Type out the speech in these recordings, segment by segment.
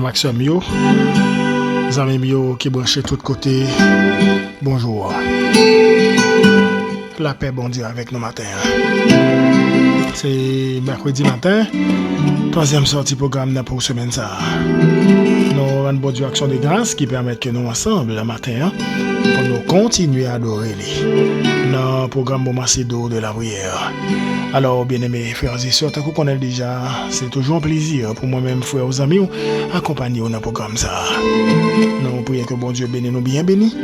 Maxime yo, amis yo qui branchent de tous côtés. Bonjour. La paix, bon Dieu, avec nous matin. C'est mercredi matin, troisième sortie programme pour semaine ça. Nous rendons bon Dieu action de grâce qui permet que nous ensemble le matin pour nous continuer à adorer dans le programme Macedo de la prière. Alors, bien-aimés frères et sœurs, tant qu'on connaît déjà, c'est toujours un plaisir pour moi-même, frères et amis, accompagner dans le programme ça. Nous prions que bon Dieu bénisse nous bien bénis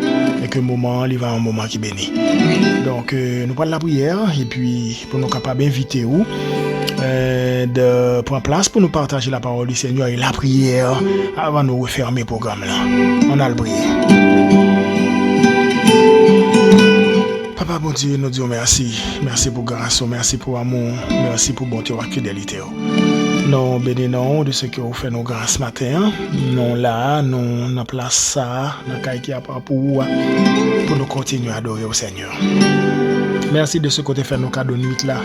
et que le moment, il va un moment qui bénit. Donc, nous parlons de la prière et puis pour nous capables d'inviter où de prendre place pour nous partager la parole du Seigneur et la prière avant de nous refermer le programme là. On a le prier. Papa bon Dieu, nous disons merci. Merci pour grâce, merci pour amour, merci pour bonté et fidélité. Nous bénissons de ce que vous faites nos grâces ce matin. Nous là, nous en place ça, dans le qui a pour nous continuer à adorer au Seigneur. Merci de ce côté fait nos cadeaux de nuit là.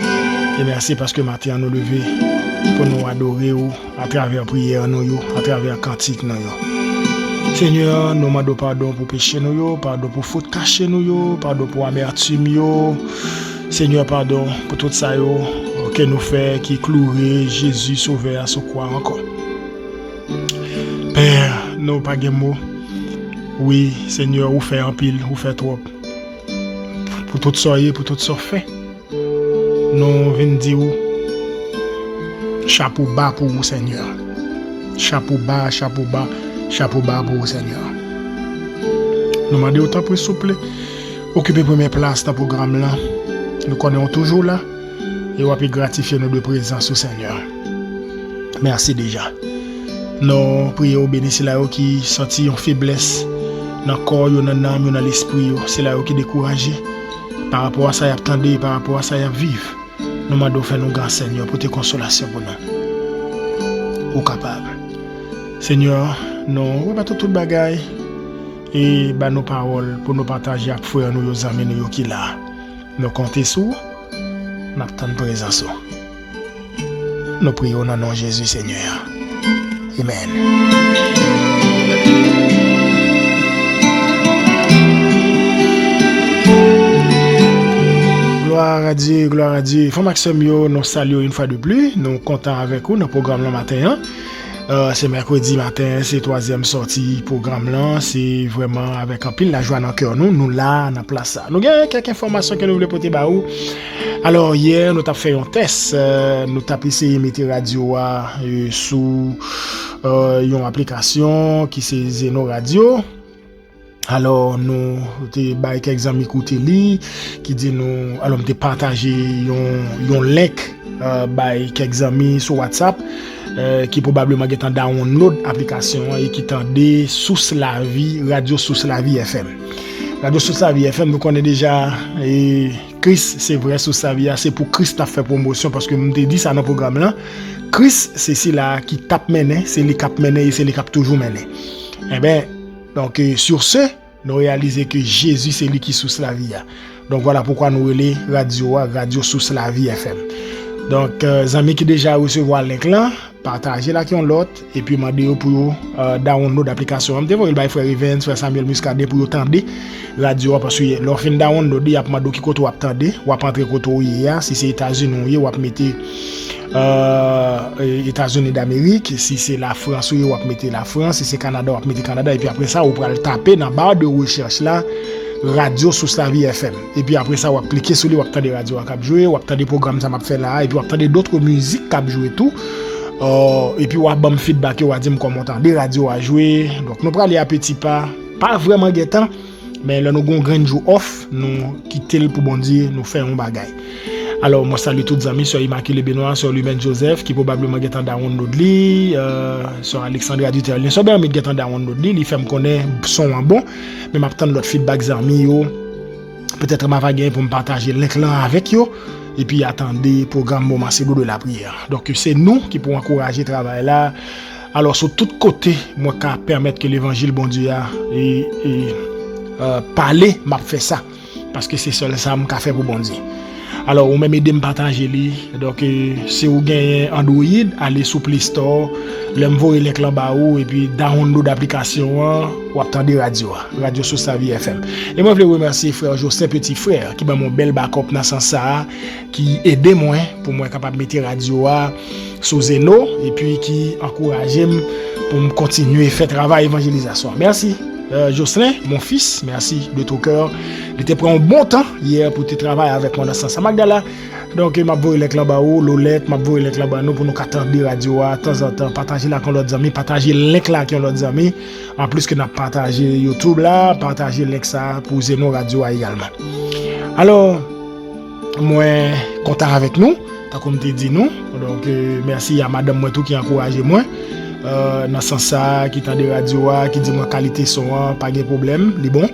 Et merci parce que matin nous lever pour nous adorer à travers prière nous, à travers cantique nous. Seigneur, nous demandons pardon pour péché nous, pardon pour faute cachée nous, pardon pour amertume. Seigneur, pardon pour tout ça que nous fait qui clouer Jésus sauvé à ce croix encore. Père, nous pas de mots. Oui, Seigneur, vous fait en pile, vous fait trop. Pour tout ça pour tout ça fait. Nous venons dire chapeau bas pour vous, Seigneur. Chapeau bas pour vous, Seigneur. Nous demandons autant pour souple, occuper première place dans le programme là. Nous connaissons toujours là et on va gratifier notre présence au Seigneur. Merci déjà. Nous prions au béni, c'est là qui sentit en faiblesse dans le corps, dans l'âme, dans l'esprit, c'est là qui découragé par rapport à ça, il attendait, par rapport à ça, il vivre. Nous demandons faire nos grâces, Seigneur, pour tes consolations pour nous. Au capable. Seigneur, nous remettons toute bagaille et nos paroles pour nous partager avec frères, nos amis, nous qui là. Nous comptons sur nous attendons présence. Nous prions dans le nom de Jésus, Seigneur. Amen. Gloire à Dieu, gloire à Dieu. Frère Maxime, nous saluons une fois de plus. Nous comptons avec vous dans le programme le matin. C'est mercredi matin, c'est troisième sortie programme là. C'est vraiment avec un pile la joie dans le cœur. Nous là, dans la place. Nous avons quelques informations que nous voulons porter à vous. Alors, hier, nous avons fait un test. Nous avons essayé de mettre radio sous une application qui c'est Zeno Radio. Alors nous avons quelques amis qui dit nous alors nous partager un link by quelques amis sur WhatsApp qui probablement est en download application et qui tendait Source la vie radio Source la vie FM. Radio Source la vie FM nous connaît déjà et Chris c'est vrai Source la vie c'est pour Chris t'a fait promotion parce que nous t'ai dit ça dans le programme là. Chris c'est là qui tape mener, c'est les cap mener et c'est les cap toujours mener. Eh ben donc sur ce, nous réalisons que Jésus c'est lui qui source la vie. Donc voilà pourquoi nous relais radio Source la vie FM. Donc les amis qui déjà recevoir le link là, partagez là qui ont l'autre et puis mandez pour download l'application. Je vais faire frère Evans, frère Samuel Muscadet pour entendre radio parce que leur fin download il y a mando qui côté ou attendre ou entrer côté si c'est États-Unis ou mettre États-Unis d'Amérique, si c'est la France ou mettre la France, si c'est Canada ou mettre Canada et puis après ça vous pouvez le taper dans barre de recherche là radio Source la vie FM et puis après ça vous cliquer sur les des radios qui jouer ou des programmes ça m'a fait là et puis vous d'autres musiques qui jouer tout et puis vous avez feedback vous dire comment des radios à jouer donc nous aller à petit pas vraiment guettant mais là nous avons un grand jour off nous quitter pour bon Dieu nous faire un bagaille. Alors moi salue tous les amis sur Immaculée Benoît, sur Lumen Joseph qui probablement est en download li sur Alexandre Duterlin sur Bermit est en download li, il fait me connaître son bon mais m'attend l'autre feedback amis yo peut-être m'a gagner pour me partager link là avec yo et puis attendez programme Macedo de la prière. Donc c'est nous qui pouvons encourager travail là. Alors sur tous côtés moi qui permettre que l'évangile bon Dieu et parler m'a fait ça parce que c'est seul ça m'a fait pour bon Dieu. Alors, ou même aider me partager li. Donc, si vous gagnez Android, allez sur Play Store, l'envoyer les clés en bas et puis download l'application, ou attendre radio sur sa vie FM. Et moi, je veux remercier frère Joseph, petit frère, qui m'a mon bel backup dans ce sens, qui aide moi pour moi capable de mettre radio sur Zeno et puis qui encourage pour me continuer à faire travail évangélisation. Merci. Jocelyn, mon fils, merci de tout cœur. Il était pris un bon temps hier pour te travailler avec moi dans ce sens. Magdala, donc m'a voulu les clubs ou Lolette, m'a voulu les clubs nous pour nous attendre radio de temps en temps, partager là avec l'autre amis, partager link là avec l'autre amis. En plus que n'a partagé YouTube là, partager link ça pour Zeno radio également. Alors moi content avec nous, t'as comme tu dit nous. Donc merci à madame moi tout qui encourage moi. Dans ce sens qui t'a de radio qui dit moi qualité son pas de problème les bon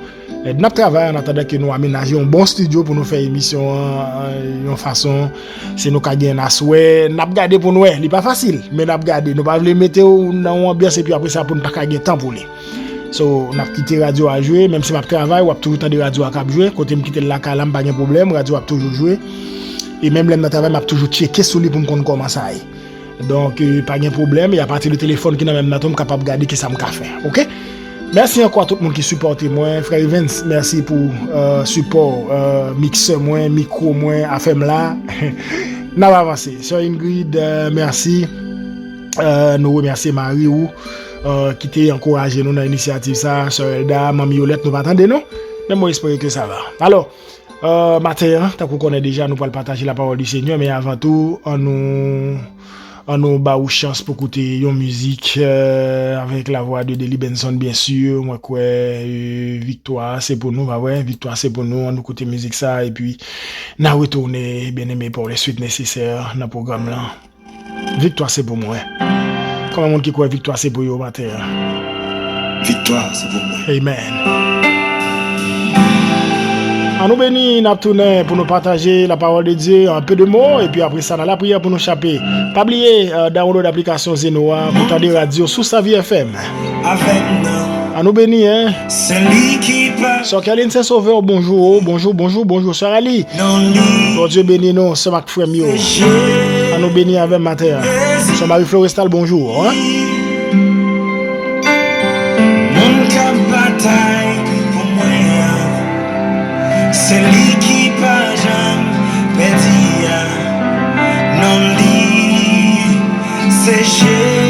n'a travail en attendant que nous aménager un bon studio pour nous faire émission en façon c'est nous ka gain asoué n'a regarder pour nous il pas facile mais n'a regarder nous pas le mettre dans ambiance et puis après ça pour nous pas gagner temps pour lui so n'a quitté radio à jouer même si m'a travail ou toujours temps de radio à cap jouer côté me quitter la calam pas de problème radio a toujours jouer et même là travail m'a toujours checker sur lui pour me connaître comment ça est. Donc, pas de problème. Il y a partir du téléphone qui n'a même pas capable de regarder que ça me fait. Ok? Merci encore à tout le monde qui supporte moi. Frère Evans, merci pour support, mixeur, moi, micro, moi, affaire là. N'a pas avancé. Sœur Ingrid, merci. Nous remercions Marie qui t'a encouragé nous dans l'initiative ça. Sœur Elda, Maman Yolette, nous pas attendre non? Mais moi, j'espère que ça va. Alors, matin, tant qu'on connaît déjà, nous allons partager la parole du Seigneur, mais avant tout, on nous bat ou chance pour écouter une musique avec la voix de Deli Benson bien sûr moi quoi victoire c'est pour nous ouais victoire c'est pour nous on écoute musique ça et puis n'a retourner bien aimé pour les suites nécessaires dans le programme là victoire c'est pour moi comme un monde qui croit victoire c'est pour eux matin victoire c'est pour moi amen. On nous bénit, nous tourné pour nous partager la parole de Dieu, un peu de mots, et puis après ça, dans la prière pour nous chaper. Pas oublier download l'application Zenoa pour tendre radio sous sa vie FM. On nous bénit, hein. Sœur Kaline Saint-Sauveur, bonjour, Sœur Ali. Bon Dieu bénit nous, Sœur Marc Fremio. On nous bénit avec matin. Sœur Marie Florestal, bonjour, hein. C'est l'équipe à jamais pédia non lit séché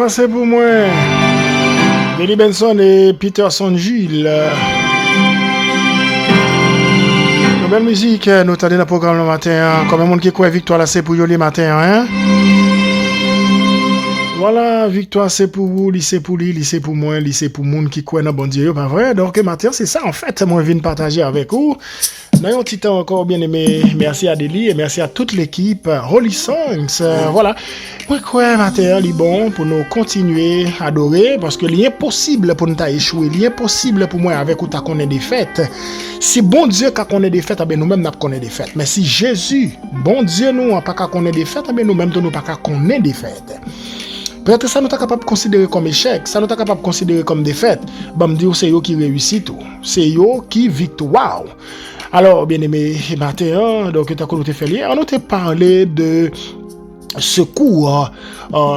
Victoire c'est pour moi. Billy Benson et Peterson Gilles. Belle musique, nous t'allons dans le programme le matin. Comme un monde qui croit victoire là, c'est pour le matin, hein? Voilà, victoire c'est pour vous, c'est pour lui, c'est pour moi, c'est pour monde qui croit dans bon Dieu, pas vrai? Donc matin, c'est ça en fait, moi je viens partager avec vous. Dans un petit temps encore bien aimé, merci à Deli et merci à toute l'équipe Holy Songs. Voilà, moi crois matin, il est bon pour nous continuer à adorer parce que l'impossible pour nous échouer, l'impossible pour moi avec où tu connais des fêtes. Si bon Dieu qu'a connaît des fêtes, ben nous-mêmes n'a connaît des fêtes. Mais si Jésus, bon Dieu nous n'a pas qu'à connaît des fêtes, ben nous-mêmes nous pas qu'à connaît des fêtes. Peut-être ça nous est capable de considérer comme échec, ça nous est capable de considérer comme défaite. Bah me dire c'est eux qui réussit tout, c'est eux qui victoire. Alors bien aimé matin, donc t'as qu'on nous fait hier, on t'a parlé de secours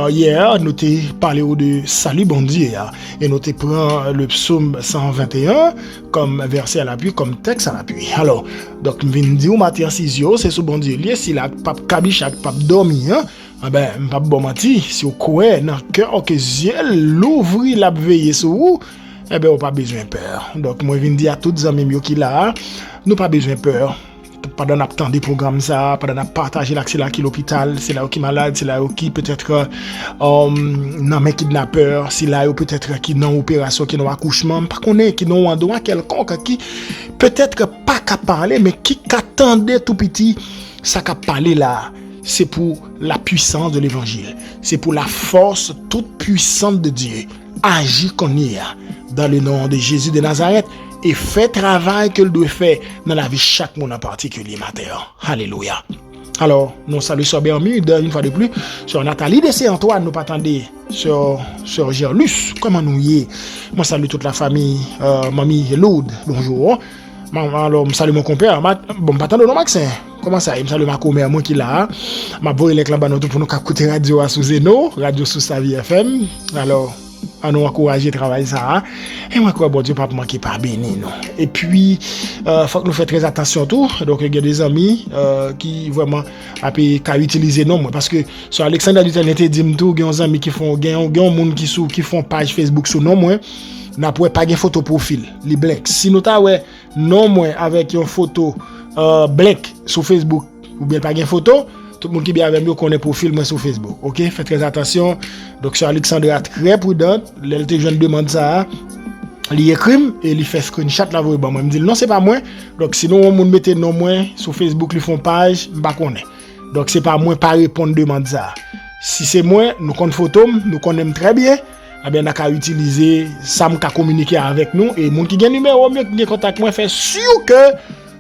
hier, nous t'ai parlé de salut bon Dieu et nous t'ai pris le psaume 121 comme verset à l'appui, comme texte à l'appui. Alors donc nous venons dire matin 6 c'est sous bon Dieu lié si la pape cabiche pape dormi ah ben, m'pas bon menti, si vous croyez dans le cœur que Dieu l'ouvrit la veiller sur vous, eh ben, on pas besoin de peur. Donc, moi, je viens dire à tous les amis qui là, nous pas besoin de peur. Pas d'en attendre des programmes ça, pas d'en partager l'accès là qui l'hôpital, c'est là qui malade, c'est là qui peut-être non mais kidnappeur, c'est là peut-être qui non opération, qui non accouchement, pas connaît qui non endroit quelconque qui peut-être pas qu'à parler mais qui attendait tout petit ça qu'a parler là. C'est pour la puissance de l'évangile. C'est pour la force toute puissante de Dieu. Agis qu'on y a dans le nom de Jésus de Nazareth et fait travail que le doit faire dans la vie de chaque monde en particulier matin. Alléluia. Alors, nous saluons sur Bermude une fois de plus. Sur Nathalie de Saint-Antoine, nous pas attendre sur Gerlus. Comment nous y est? Moi, salue toute la famille, mamie Loud. Bonjour. Alors, je salue mon compère. Bon, pas attendre, non, Maxime. Comment ça? Je salue ma commère, moi qui là. Ma boy, il est là-bas, pour nous écouter radio sous Zeno, radio sous sa vie FM. Alors, à nous encourager à travailler ça. Et moi, quoi, bon Dieu, pas manquer pas béni, non. Et puis, faut que nous fassions très attention tout. Donc, il y a des amis qui vraiment qu'à utiliser non, parce que sur Alexandre Dutel, dit tout, il y a des amis qui font, il y a des gens qui font page Facebook sur non, moi. N'a pas de photo profil, les blancs. Si nous t'avons non moins avec une photo blanc sur Facebook ou bien pas de photo, tout le monde qui est bien avec nous connaît profil moi sur Facebook. OK, faites très attention. Donc sur Alexandra très prudent, l'été jeune demande ça, il écrit et il fait screenshot là vous moi me dit non c'est pas moi. Donc sinon on monde mettait non moins sur Facebook ils font page, m'pas connaît. Donc c'est pas moi pas répondre demande ça. Si c'est moi, nous connaissons photo, nous connaissons très bien. Eh bien, on a utiliser ça qui a communiqué avec nous et les gens qui ont un numéro, qui ont contact, moi, fait sûr que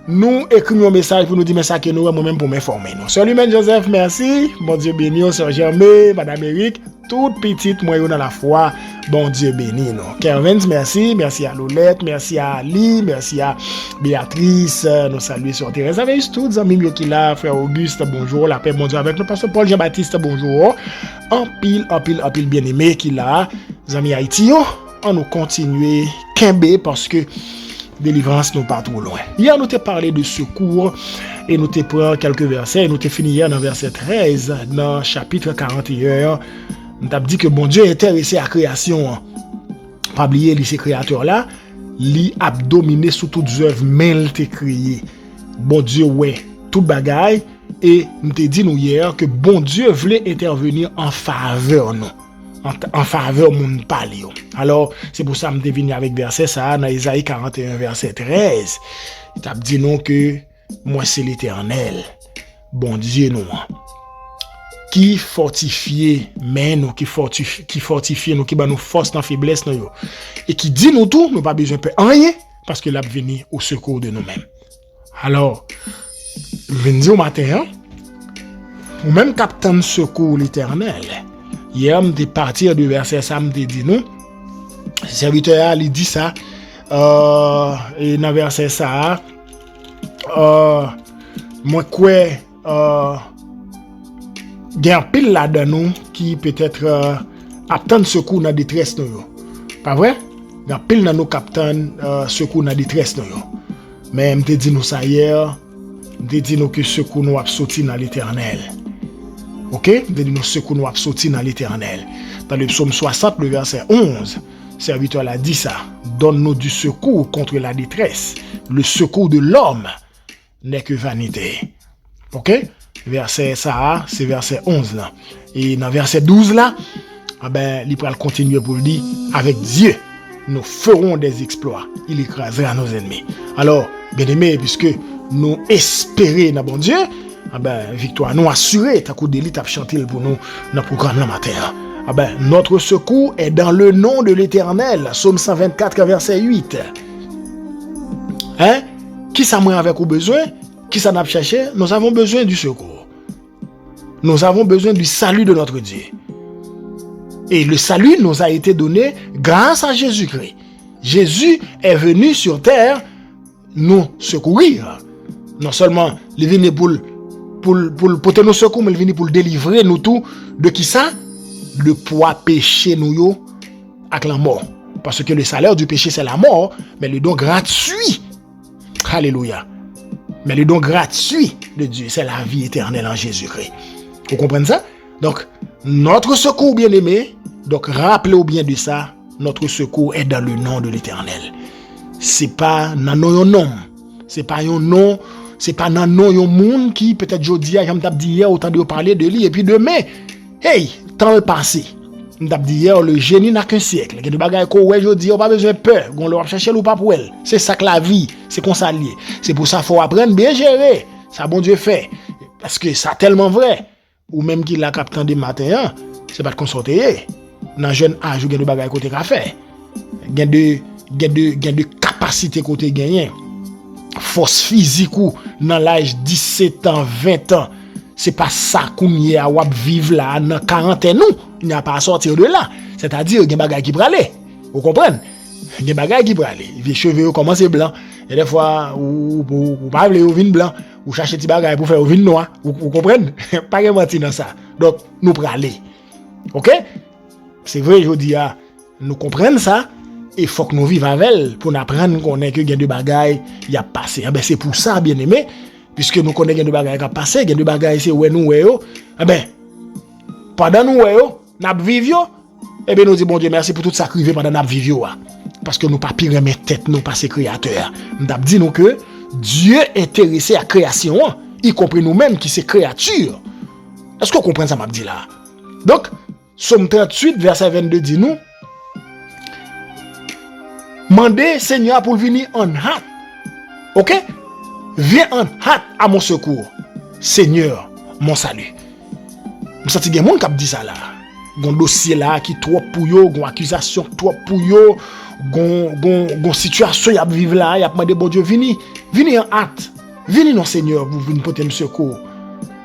nous écrivons un message pour nous dire ça que nous, moi-même, pour m'informer. Salut, Joseph, merci. Bon Dieu béni, Sœur Germain, Madame Eric, toute petite, moi, dans la foi. Bon Dieu béni, non. Kervins, merci. Merci à Lolette, merci à Ali, merci à Béatrice. Nous saluons sur Thérèse. Avec tous les amis qui là, frère Auguste, bonjour. La paix, bon Dieu, avec nous. Pasteur Paul Jean-Baptiste, bonjour. En pile bien-aimé qui là, les amis Haïti, on nous continuer Kembe parce que délivrance nous pas trop loin. Hier, nous t'ai parlé de secours et nous t'ai pris quelques versets. Et nous t'ai fini hier dans verset 13, dans chapitre 41. Nous t'ai dit que bon Dieu est intéressé à la création. Pas oublier, ces créateurs-là, li a dominé sous toutes les œuvres, mais il t'a créé. Bon Dieu, ouais, tout bagaille. Et nous t'ai dit nous hier que bon Dieu voulait intervenir en faveur nous. En faveur mon palio. Alors, c'est pour ça que je suis venu avec verset ça, dans Isaïe 41, verset 13. Il t'a dit non que moi c'est l'Éternel, bon Dieu nous, qui fortifie mais nous, qui fortifie nous, qui bat nous force dans faiblesse nous, et qui dit nous tout, nous pas besoin de rien, parce que l'a venu au secours de nous-mêmes. Alors, je viens dire au matin, ou même capitaine secours l'Éternel. Hier, je suis parti du verset ça, je dit nous. Le serviteur il dit ça. Et dans le verset ça, moi, quoi, il y a un pile là-dedans nous qui peut-être attend secours dans la détresse. Pas vrai? Il y a un pile dans nos capitaines secours dans la détresse. Mais je te dis nous ça hier, je te dis nous que secours nous a sorti dans l'Éternel. OK? De nous secours nous a sorti dans l'Éternel. Dans le psaume 60, le verset 11, serviteur l'a dit ça. Donne-nous du secours contre la détresse. Le secours de l'homme n'est que vanité. OK? Verset ça, c'est verset 11 là. Et dans verset 12 là, il va continuer pour le dire, avec Dieu, nous ferons des exploits. Il écrasera nos ennemis. Alors, bien aimé, puisque nous espérons dans bon Dieu, victoire nous assurée, ta coup d'élite a chanté pour nous dans le programme le matin. Notre secours est dans le nom de l'Éternel. Psaume 124, verset 8. Hein? Qui ça m'a avec au besoin? Qui ça n'a pas cherché? Nous avons besoin du secours. Nous avons besoin du salut de notre Dieu. Et le salut nous a été donné grâce à Jésus-Christ. Jésus est venu sur terre nous secourir. Non seulement il est venu pour porter nos secours, mais il est venu pour délivrer nous tout de qui ça? Le poids péché nous avec la mort. Parce que le salaire du péché c'est la mort, mais le don gratuit. Alléluia. Mais le don gratuit de Dieu, c'est la vie éternelle en Jésus-Christ. Vous comprenez ça? Donc, notre secours bien-aimé, donc rappelez-vous bien de ça, notre secours est dans le nom de l'Éternel. C'est pas dans nos noms. C'est pas un nom, c'est pas dans nos monde qui peut-être jodi a j'aime dit hier autant de parler de lui et puis demain, hey, temps est passé. M't'a dit hier le génie n'a qu'un siècle. Il y a des bagages qu'on ouais jodi, on pas besoin de peur, on leur chercher ou pas pour elle. C'est ça que la vie, c'est qu'on s'allie. C'est pour ça faut apprendre bien gérer. Ça bon Dieu fait parce que ça tellement vrai. Ou même qu'il a capté des matins, c'est pas de consulter. Dans jeune âge, il y a des bagages côté qu'a fait. Il y a de capacité côté gagné. Force physique ou dans l'âge 17 ans, 20 ans, c'est pas ça qu'on y a à vivre là dans quarantaine nous, il n'y a pas à sortir de là. C'est-à-dire il y a des bagages qui bralent. Vous comprenez? Il y a des bagages qui bralent. Les cheveux commencent blancs et des fois ou pas les vin blanc ou chercher des bagages pour faire vin noir. Vous comprenez? Pas de mentir dans ça. Donc nous praler. OK? C'est vrai je dis nous comprenons ça. Il faut que nous vivions avec pour apprendre qu'on est que gain de bagaille y a passé. C'est pour ça bien aimé puisque nous connaissons gain de bagaille qui a passé, gain de bagaille c'est où nous yo. Pendant nous yo, n'a vivio nous dit bon Dieu merci pour tout ça crivé pendant n'a vivio parce que nous pas pire mes tête nous pas créateur. Nous dit nous que Dieu est intéressé à création, y compris nous-mêmes qui c'est créature. Est-ce que vous comprenez ça m'a dit là? Donc Somme 38 verset 22 dit nous mandez Seigneur pour venir en hâte. OK? Viens en hâte à mon secours. Seigneur, mon salut. Vous sentez qu'il y a des gens qui dit ça là. Gon dossier là qui trop pour yo, gon accusation trop pour yo, gon situation y a vivre là, y a demandé bon Dieu venir en hâte. Venez non Seigneur, vous venez porter me secours.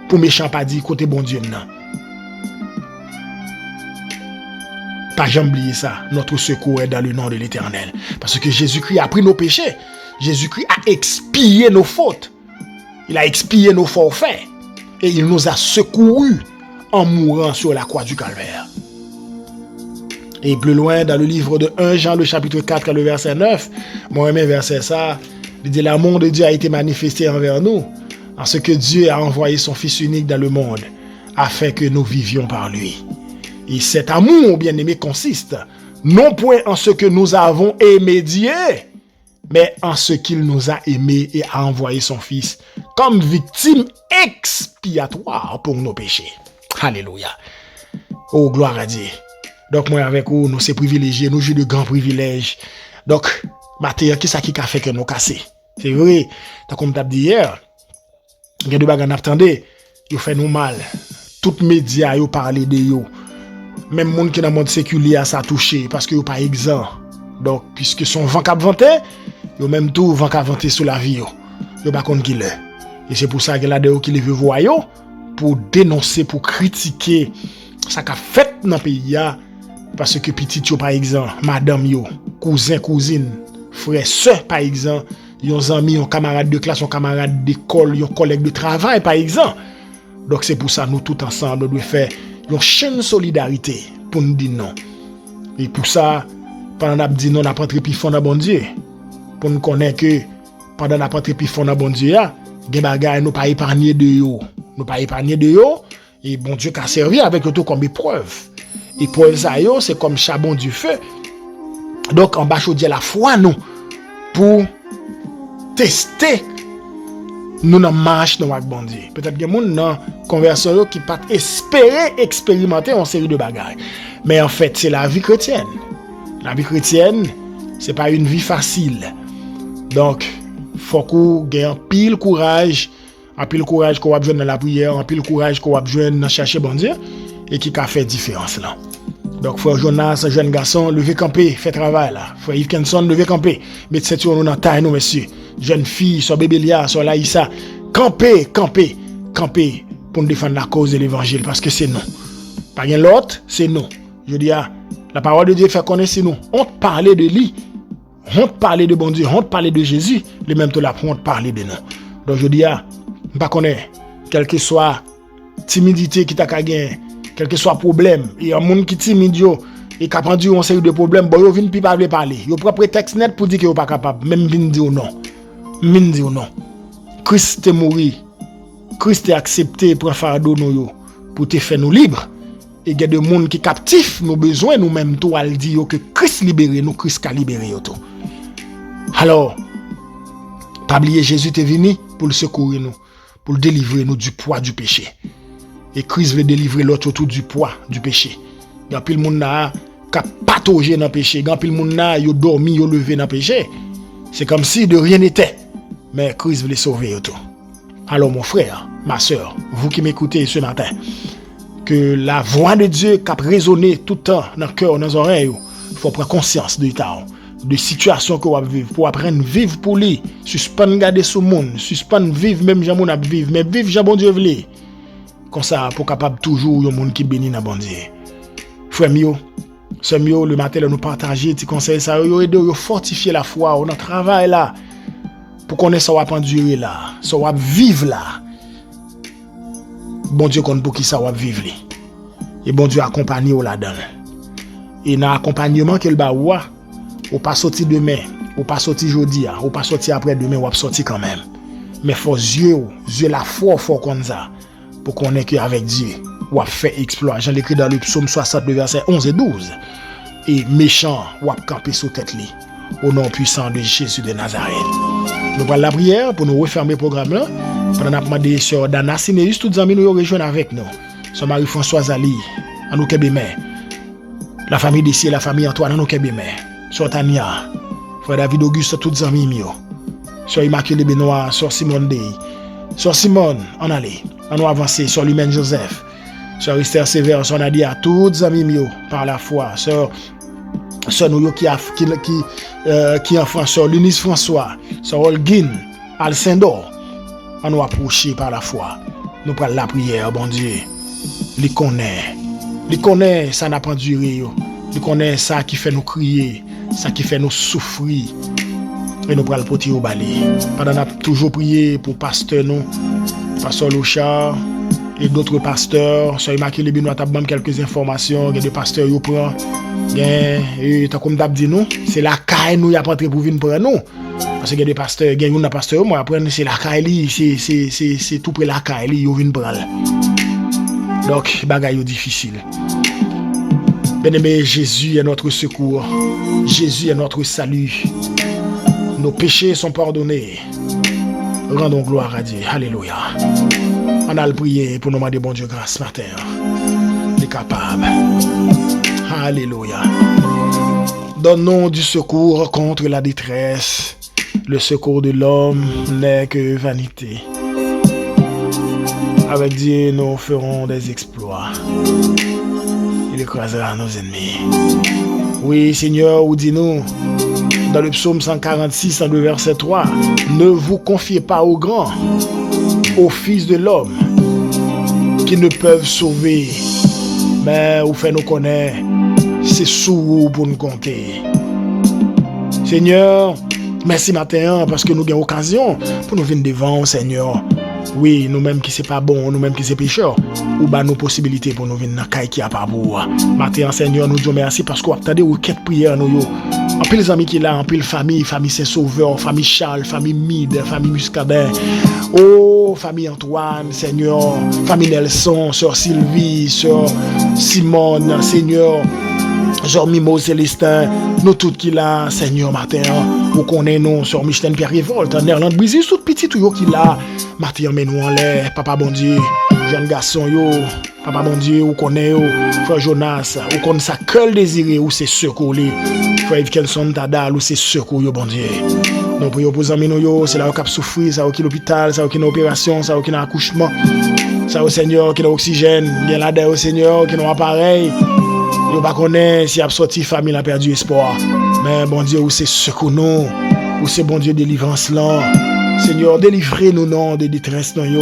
Pour méchant pas dit côté bon Dieu non. Pas jamais oublier ça. Notre secours est dans le nom de l'Éternel. Parce que Jésus-Christ a pris nos péchés. Jésus-Christ a expié nos fautes. Il a expié nos forfaits. Et il nous a secourus en mourant sur la croix du Calvaire. Et plus loin, dans le livre de 1 Jean, le chapitre 4, le verset 9, moi-même verset ça, il dit l'amour de Dieu a été manifesté envers nous, en ce que Dieu a envoyé son Fils unique dans le monde, afin que nous vivions par lui. Et cet amour, bien-aimé, consiste non point en ce que nous avons aimé Dieu, mais en ce qu'il nous a aimés et a envoyé son Fils comme victime expiatoire pour nos péchés. Alléluia. Oh, gloire à Dieu. Donc, moi, avec vous, nous sommes privilégiés, nous jouons de grands privilèges. Donc, Mathieu, qui a fait que nous casser? C'est vrai, comme tu as dit hier, il y a des bagages attendez, ils font nous mal. Tous les médias, ils parlent de eux. Même les gens qui sont dans le monde séculier, ça a touché parce qu'ils sont pas exempts. Donc, puisque son vent cap vanté, ils même tout vent cap vanté sur la vie. Ils pas contre qui l'est. Et c'est pour ça que là dedans qui les veut voir pour dénoncer, pour critiquer ça qu'a fait dans le pays parce que petit yo par exemple, madame yo, cousin, cousine, frère, soeur par exemple, yon amis, yon camarade de classe, yon camarade d'école, yon collègue de travail par exemple. Donc c'est pour ça nous tout ensemble nous devons faire une chaîne de solidarité pour nous dire non. Et pour ça, pendant qu'on dit non, on a pas plus fond dans bon Dieu. Pour nous connaître que pendant qu'on a pas plus fond dans bon Dieu, des bagages nous pas épargner de yo. Nous pas épargner de yo. Et bon Dieu qu'a servi avec tout comme épreuve. Épreuve ça yo, c'est comme charbon du feu. Donc en bas chaudier la foi nous pour tester nous dans marche nous avec bon Dieu. Peut-être que moun dans conversion qui pas espérer expérimenter une série de bagages. Mais en fait, c'est la vie chrétienne. La vie chrétienne, c'est pas une vie facile. Donc, faut qu'on ait un pile courage qu'on va besoin dans la prière, un pile courage qu'on va besoin dans chercher bon Dieu et qui a fait différence là. Donc, frère Jonas, jeune garçon, lever camper, fait travail là. Frère Yves Kenson, lever camper, mettez cette nous dans taille nous messieurs. Jeune fille, sur Bébélia, sur Laïssa, camper pour nous défendre la cause de l'évangile parce que c'est nous. Pas rien l'autre, c'est nous. Je dis la parole de Dieu fait connaître c'est nous. On te parlait de lui. On te parlait de bon Dieu, on te parlait de Jésus, les mêmes te la on te parlait de nous. Donc je dis pas connaître quelle que soit timidité qui t'a gagné, quel que soit problème, il y a un monde qui timide yo et qui a pris une série de problèmes, bon yo vinn pi pas parler. Yo prend prétexte net pour dire que yo pas capable, même vinn dire non. Min dire non. Christ est mort. Christ est accepté pour fardeau nous yo pour te faire nous libres. Et il y a des gens qui captifs nos besoins nous-mêmes tout al dire que Christ libéré nous, Christ a libéré tout. Alors, pas oublier Jésus est venu pour le secourir nous, pour le délivrer nous du poids du péché. Et Christ veut délivrer l'autre autour du poids du péché. Il y a plus de monde qui a pataugé dans le péché, il y a plus de monde qui a dormi, qui levé dans le péché. C'est comme si de rien n'était. Mais Christ veut les sauver tout. Alors mon frère, ma soeur, vous qui m'écoutez ce matin, que la voix de Dieu qui a résonné tout le temps dans le cœur, dans les oreilles, il faut prendre conscience de l'état, de situation que vous vivez, pour apprendre à vivre pour lui, suspendre garder ce monde, suspendre vivre même Jean mon a vivre, mais vivre Jean bon Dieu veut. Comme ça, pour capable toujours y a un monde qui bénit dans bon Dieu. Frère mio, c'est mieux le matin nous partager petit conseil ça yo aider yo fortifier la foi, on a travail là pour qu'on ait ça va endurer là, ça va vivre là. Bon Dieu compte pour qui ça va vivre. Et bon Dieu accompagne ou là-dedans. Et dans l'accompagnement qu'il ba ou pas sorti demain, ou pas sorti jeudi, ou pas sorti après demain, ou pas sorti quand même. Mais faut yeux la foi fort comme ça pour qu'on ait que avec Dieu ou a fait exploit. J'en l'écrit dans le psaume 62 verset 11 et 12. Et méchant ou a camper sous tête li au nom puissant de Jésus de Nazareth. Nous prenons la prière pour nous refermer le programme là. Pendant que demandé sur Dana Sineus, tous les amis nous rejoignent avec nous. Sur Marie-Françoise Ali, à nous Kébémé. La famille d'ici, la famille Antoine, à nous Kébémé. Sur Tania, frère David Auguste, tous les amis mio. Sur Immaculée Benoît, sur Simone Dey. Sur Simone, on allait. On nous avancer sur Lumène Joseph. Sur Esther Sévère, sur Nadia, tous les amis mio, par la foi. Sur nous qui enfant, sur Lunis François, sur Olguin, Alcindor. On nous approcher par la foi. Nous prenons la prière, bon Dieu. Il connaît, ça n'a pas duré. Il connaît ça qui fait nous crier, ça qui fait nous souffrir. Et nous prenons le potier au balai. Pendant qu'on a toujours prié pour pasteur nous, pasteur Louchard et d'autres pasteurs. Sur Immaculée Benoît, nous avons quelques informations. Il y a des pasteurs qui prennent. Et comme d'hab dit nous, c'est la caille nous y a pas entré pour venir prendre nous. Parce qu'il y a des pasteurs, il y a un pasteur, moi après c'est la caille, c'est tout près la caille, ils viennent prendre. Donc bagaille difficile. Bien-aimé, Jésus est notre secours. Jésus est notre salut. Nos péchés sont pardonnés. Rendons gloire à Dieu. Alléluia. On a le prier pour nous demander bon Dieu grâce ce matin. Il est capable. Alléluia. Donne-nous du secours contre la détresse. Le secours de l'homme n'est que vanité. Avec Dieu, nous ferons des exploits. Il écrasera nos ennemis. Oui, Seigneur, ou dis-nous, dans le psaume 146, dans le verset 3, ne vous confiez pas aux grands, aux fils de l'homme, qui ne peuvent sauver, mais vous faites nous connaître, c'est sous vous pour nous compter. Seigneur, merci matin parce que nous avons occasion pour nous venir devant, Seigneur. Oui, nous-mêmes qui c'est pas bon, nous-mêmes qui c'est pécheur, ou bah nos possibilités pour nous venir dans caille qui a pas pour. Matin, Seigneur, nous disons merci parce qu'on attendait requête prière nous En pile amis qui là, en pile famille Saint-Sauveur, famille Charles, famille Mide, famille Muscadet. Oh, famille Antoine, Seigneur, famille Nelson, sœur Sylvie, sœur Simone, Seigneur, Jean Mimo Célestin, nous tous qui là, Seigneur matin, vous connaissez nous, sœur Micheline Pierre Révolte, Nerland Brisé, tout petit tout yo qui là, matin mais nous en l'air, papa bon Dieu, jeune garçon yo, papa bon Dieu, vous connaissez yo, frère Jonas, vous connaissez ça que le désiré ou c'est secours frère Yves Kelson Tadal ou c'est secours yo bon Dieu. Nous prions pour amis nous yo, c'est là où cap souffrir, ça qui l'hôpital, ça qui opération, ça qui accouchement. Ça au Seigneur qui a oxygène, bien là au Seigneur qui n'a appareil. Yo pas connaît si a sorti famille a perdu espoir. Mais bon Dieu, où c'est secours nous, où c'est bon Dieu délivrance là. Seigneur, délivrez-nous non de détresse non yo.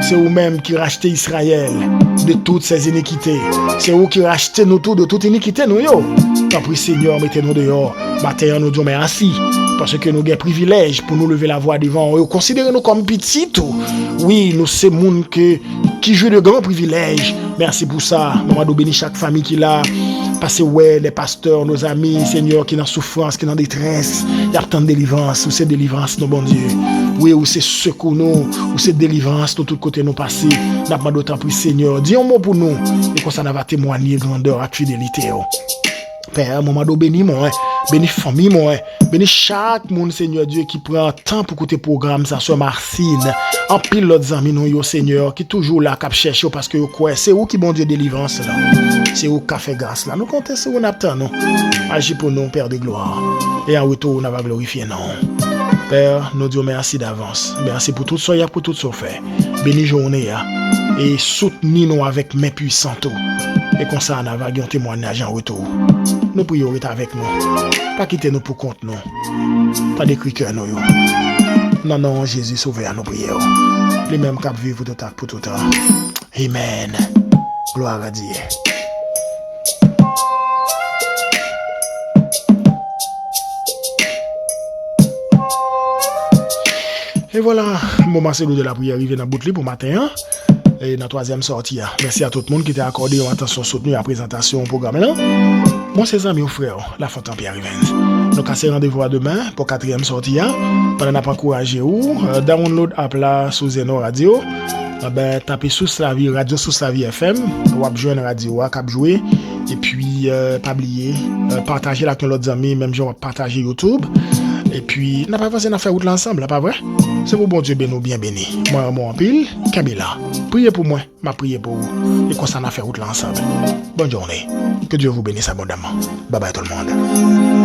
C'est vous-même qui rachetez Israël de toutes ses iniquités. C'est vous qui rachetez nous tout de toute iniquité nous yo. Tant pis Seigneur, mettez-nous dehors. Matin nous disons merci parce que nous avons privilège pour nous lever la voix devant. Considérez-nous comme petits tout. Oui, nous c'est monde qui joue de grands privilèges. Merci pour ça. Maman bénit chaque famille qui l'a. Parce que ouais, les pasteurs, nos amis, Seigneur, qui sont en souffrance, qui sont en détresse. Il y a tant de délivrance. Où c'est délivrance, nos bon Dieu. Oui, où c'est secours nous. Où c'est délivrance, de tous côtés nous passer. N'a pas d'autant plus, Seigneur. Dis un mot pour nous. Et qu'on s'en va témoigner grandeur et fidélité. Père, maman bénis moi, bénis famille moi, bénis chaque monde Seigneur Dieu qui prend temps pour écouter programme ça sur Marcine. En pile l'autre amis nous yo Seigneur qui toujours là cap chercher parce que quoi c'est où qui bon Dieu délivrance là. C'est où qu'a fait grâce là. Nous comptons sur on attend nous. Agis pour nous Père de gloire. Et en retour on va glorifier non. Père, nous disons merci d'avance. Merci pour tout ça, pour tout ça fait. Bénis journée et soutenez-nous avec main puissante. Et comme ça, on a un témoignage en retour. Nous prions avec nous. Pas quitter nous pour compte nous. Pas d'écrit cœur nous. Non, non, Jésus sauve à nos prières. Les mêmes cap vivre tout pour tout temps. Amen. Gloire à Dieu. Et voilà, le moment c'est de la prière arrivé dans le bout pour matin. Et dans la troisième sortie. Merci à tout le monde qui t'a accordé une attention soutenue à la présentation au programme. Moi, c'est amis, frère, la Fontaine Pierre Rivens. Donc, on se rendez-vous à demain pour la quatrième sortie. Pendant qu'on a encouragé ou download app là sous Zeno Radio. Tapez sous la vie radio sous la vie FM. Ou joindre radio à cap jouer. Et puis, pas oublier, partager avec l'autre amis, même genre partager YouTube. Et puis, n'a pas passé à faire route l'ensemble, pas vrai? C'est pour bon Dieu béni, bien béni. Moi, en pile, Kabila. Priez pour moi, m'a prié pour vous. Et qu'on s'en a fait route l'ensemble. Bonne journée. Que Dieu vous bénisse abondamment. Bye bye tout le monde.